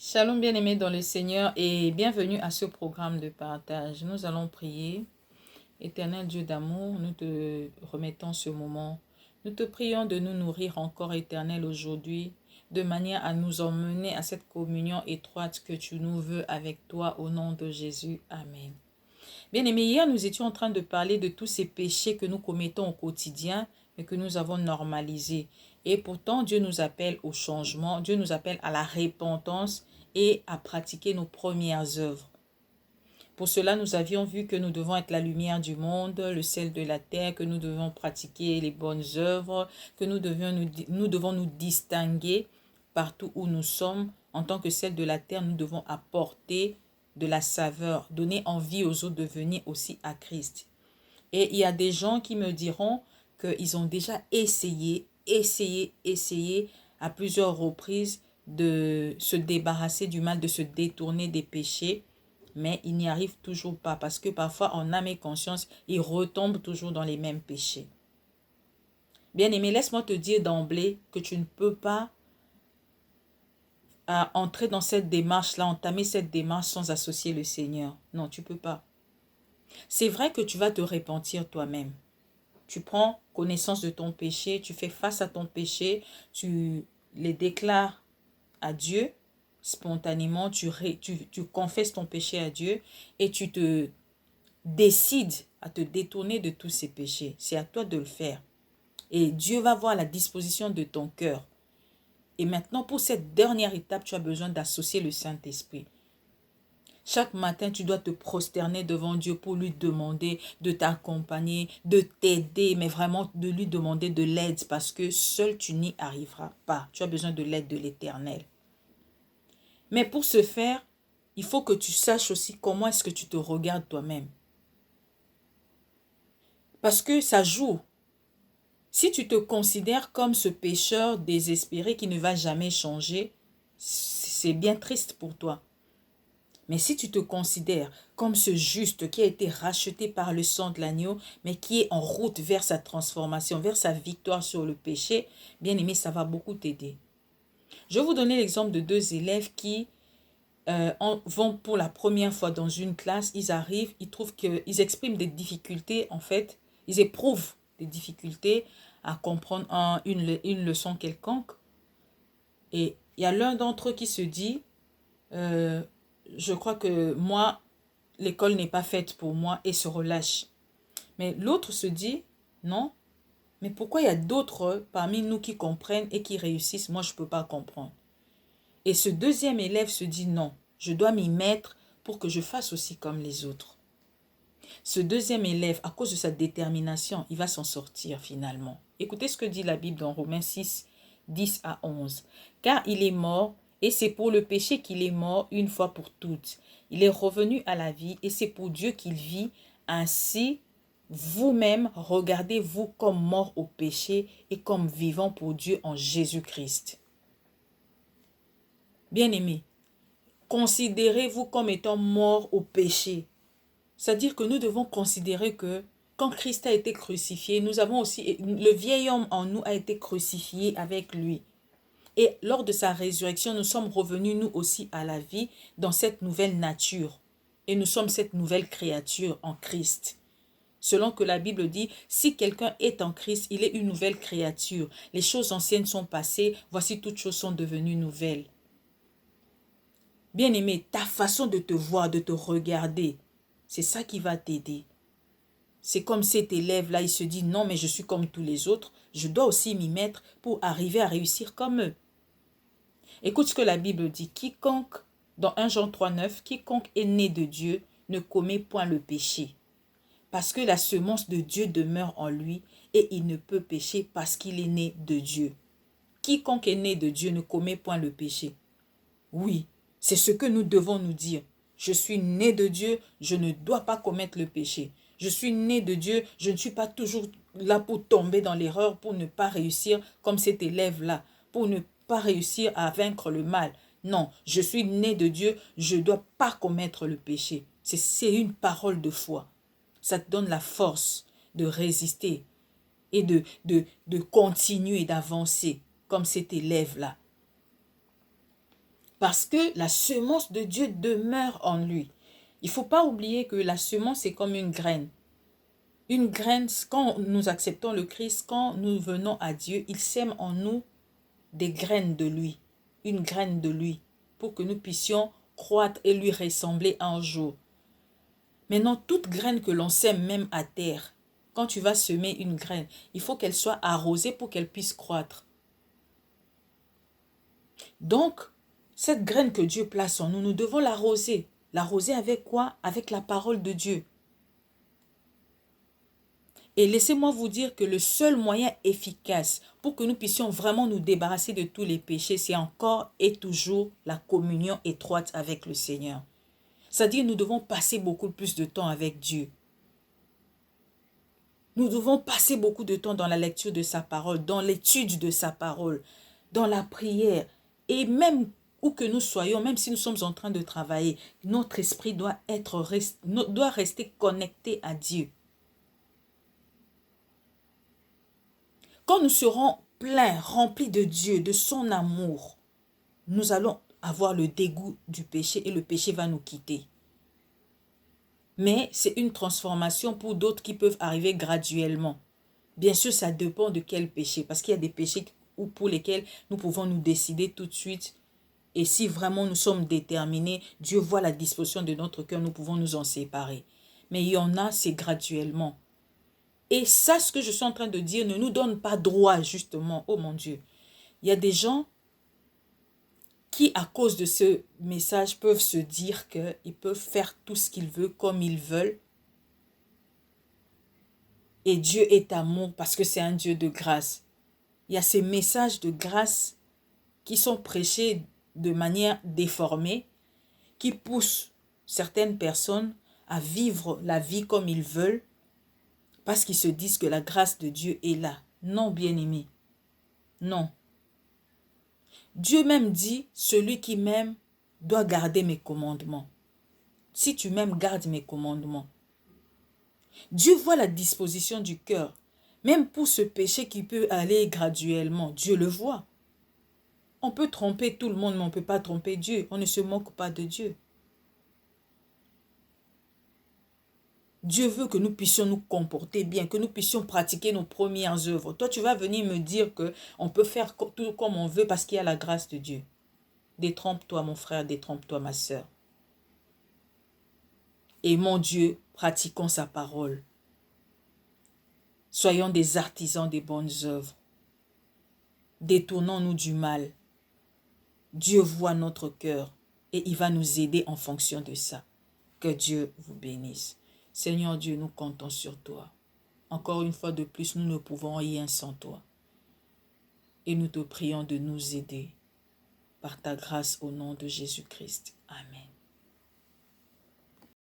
Shalom bien-aimés dans le Seigneur et bienvenue à ce programme de partage. Nous allons prier. Éternel Dieu d'amour, nous te remettons ce moment. Nous te prions de nous nourrir encore, Éternel, aujourd'hui, de manière à nous emmener à cette communion étroite que tu nous veux avec toi au nom de Jésus. Amen. Bien-aimés, hier nous étions en train de parler de tous ces péchés que nous commettons au quotidien et que nous avons normalisés. Et pourtant, Dieu nous appelle au changement, Dieu nous appelle à la repentance et à pratiquer nos premières œuvres. Pour cela, nous avions vu que nous devons être la lumière du monde, le sel de la terre, que nous devons pratiquer les bonnes œuvres, que nous devons nous distinguer partout où nous sommes. En tant que sel de la terre, nous devons apporter de la saveur, donner envie aux autres de venir aussi à Christ. Et il y a des gens qui me diront qu'ils ont déjà essayé à plusieurs reprises de se débarrasser du mal, de se détourner des péchés, mais ils n'y arrivent toujours pas parce que parfois en âme et conscience, ils retombent toujours dans les mêmes péchés. Bien-aimé, laisse-moi te dire d'emblée que tu ne peux pas entrer dans cette démarche-là, entamer cette démarche sans associer le Seigneur. Non, tu ne peux pas. C'est vrai que tu vas te repentir toi-même. Tu prends connaissance de ton péché, tu fais face à ton péché, tu les déclares à Dieu spontanément, tu confesses ton péché à Dieu et tu te décides à te détourner de tous ces péchés. C'est à toi de le faire. Et Dieu va voir la disposition de ton cœur. Et maintenant, pour cette dernière étape, tu as besoin d'associer le Saint-Esprit. Chaque matin, tu dois te prosterner devant Dieu pour lui demander de t'accompagner, de t'aider, mais vraiment de lui demander de l'aide parce que seul tu n'y arriveras pas. Tu as besoin de l'aide de l'Éternel. Mais pour ce faire, il faut que tu saches aussi comment est-ce que tu te regardes toi-même. Parce que ça joue. Si tu te considères comme ce pécheur désespéré qui ne va jamais changer, c'est bien triste pour toi. Mais si tu te considères comme ce juste qui a été racheté par le sang de l'agneau, mais qui est en route vers sa transformation, vers sa victoire sur le péché, bien aimé, ça va beaucoup t'aider. Je vais vous donner l'exemple de deux élèves qui vont pour la première fois dans une classe, ils arrivent, ils trouvent qu'ils expriment des difficultés, en fait, ils éprouvent des difficultés à comprendre une leçon quelconque. Et il y a l'un d'entre eux qui se dit, je crois que moi, l'école n'est pas faite pour moi et se relâche. Mais l'autre se dit, non, mais pourquoi il y a d'autres parmi nous qui comprennent et qui réussissent, moi je ne peux pas comprendre. Et ce deuxième élève se dit, non, je dois m'y mettre pour que je fasse aussi comme les autres. Ce deuxième élève, à cause de sa détermination, il va s'en sortir finalement. Écoutez ce que dit la Bible dans Romains 6, 10 à 11. Car il est mort, et c'est pour le péché qu'il est mort une fois pour toutes. Il est revenu à la vie, et c'est pour Dieu qu'il vit. Ainsi, vous-même, regardez-vous comme mort au péché et comme vivant pour Dieu en Jésus-Christ. Bien-aimés, considérez-vous comme étant mort au péché. C'est-à-dire que nous devons considérer que quand Christ a été crucifié, nous avons aussi, le vieil homme en nous a été crucifié avec lui. Et lors de sa résurrection, nous sommes revenus nous aussi à la vie dans cette nouvelle nature. Et nous sommes cette nouvelle créature en Christ. Selon que la Bible dit, si quelqu'un est en Christ, il est une nouvelle créature. Les choses anciennes sont passées, voici toutes choses sont devenues nouvelles. Bien-aimé, ta façon de te voir, de te regarder, c'est ça qui va t'aider. C'est comme cet élève-là, il se dit, non, mais je suis comme tous les autres, je dois aussi m'y mettre pour arriver à réussir comme eux. Écoute ce que la Bible dit, quiconque, dans 1 Jean 3, 9, quiconque est né de Dieu ne commet point le péché. Parce que la semence de Dieu demeure en lui et il ne peut pécher parce qu'il est né de Dieu. Quiconque est né de Dieu ne commet point le péché. Oui, c'est ce que nous devons nous dire. Je suis né de Dieu, je ne dois pas commettre le péché. Je suis né de Dieu, je ne suis pas toujours là pour tomber dans l'erreur, pour ne pas réussir comme cet élève-là, pour ne pas réussir à vaincre le mal. Non, je suis né de Dieu, je ne dois pas commettre le péché. C'est une parole de foi. Ça te donne la force de résister et de continuer d'avancer comme cet élève-là. Parce que la semence de Dieu demeure en lui. Il ne faut pas oublier que la semence est comme une graine. Une graine, quand nous acceptons le Christ, quand nous venons à Dieu, il sème en nous des graines de lui. Une graine de lui. Pour que nous puissions croître et lui ressembler un jour. Maintenant, toute graine que l'on sème même à terre, quand tu vas semer une graine, il faut qu'elle soit arrosée pour qu'elle puisse croître. Donc, cette graine que Dieu place en nous, nous devons l'arroser. L'arroser avec quoi? Avec la parole de Dieu. Et laissez-moi vous dire que le seul moyen efficace pour que nous puissions vraiment nous débarrasser de tous les péchés, c'est encore et toujours la communion étroite avec le Seigneur. C'est-à-dire, nous devons passer beaucoup plus de temps avec Dieu. Nous devons passer beaucoup de temps dans la lecture de sa parole, dans l'étude de sa parole, dans la prière. Et même où que nous soyons, même si nous sommes en train de travailler, notre esprit doit rester connecté à Dieu. Quand nous serons pleins, remplis de Dieu, de son amour, nous allons avoir le dégoût du péché et le péché va nous quitter. Mais c'est une transformation pour d'autres qui peuvent arriver graduellement. Bien sûr, ça dépend de quel péché. Parce qu'il y a des péchés pour lesquels nous pouvons nous décider tout de suite. Et si vraiment nous sommes déterminés, Dieu voit la disposition de notre cœur, nous pouvons nous en séparer. Mais il y en a, c'est graduellement. Et ça, ce que je suis en train de dire, ne nous donne pas droit, justement. Oh mon Dieu. Il y a des gens qui, à cause de ce message, peuvent se dire qu'ils peuvent faire tout ce qu'ils veulent, comme ils veulent. Et Dieu est amour parce que c'est un Dieu de grâce. Il y a ces messages de grâce qui sont prêchés de manière déformée, qui poussent certaines personnes à vivre la vie comme ils veulent, parce qu'ils se disent que la grâce de Dieu est là. Non, bien-aimé. Non. Dieu même dit, celui qui m'aime doit garder mes commandements. Si tu m'aimes, garde mes commandements. Dieu voit la disposition du cœur. Même pour ce péché qui peut aller graduellement, Dieu le voit. On peut tromper tout le monde, mais on ne peut pas tromper Dieu. On ne se moque pas de Dieu. Dieu veut que nous puissions nous comporter bien, que nous puissions pratiquer nos premières œuvres. Toi, tu vas venir me dire qu'on peut faire tout comme on veut parce qu'il y a la grâce de Dieu. Détrompe-toi, mon frère, détrompe-toi, ma sœur. Et mon Dieu, pratiquons sa parole. Soyons des artisans des bonnes œuvres. Détournons-nous du mal. Dieu voit notre cœur et il va nous aider en fonction de ça. Que Dieu vous bénisse. Seigneur Dieu, nous comptons sur toi. Encore une fois de plus, nous ne pouvons rien sans toi. Et nous te prions de nous aider par ta grâce au nom de Jésus-Christ. Amen.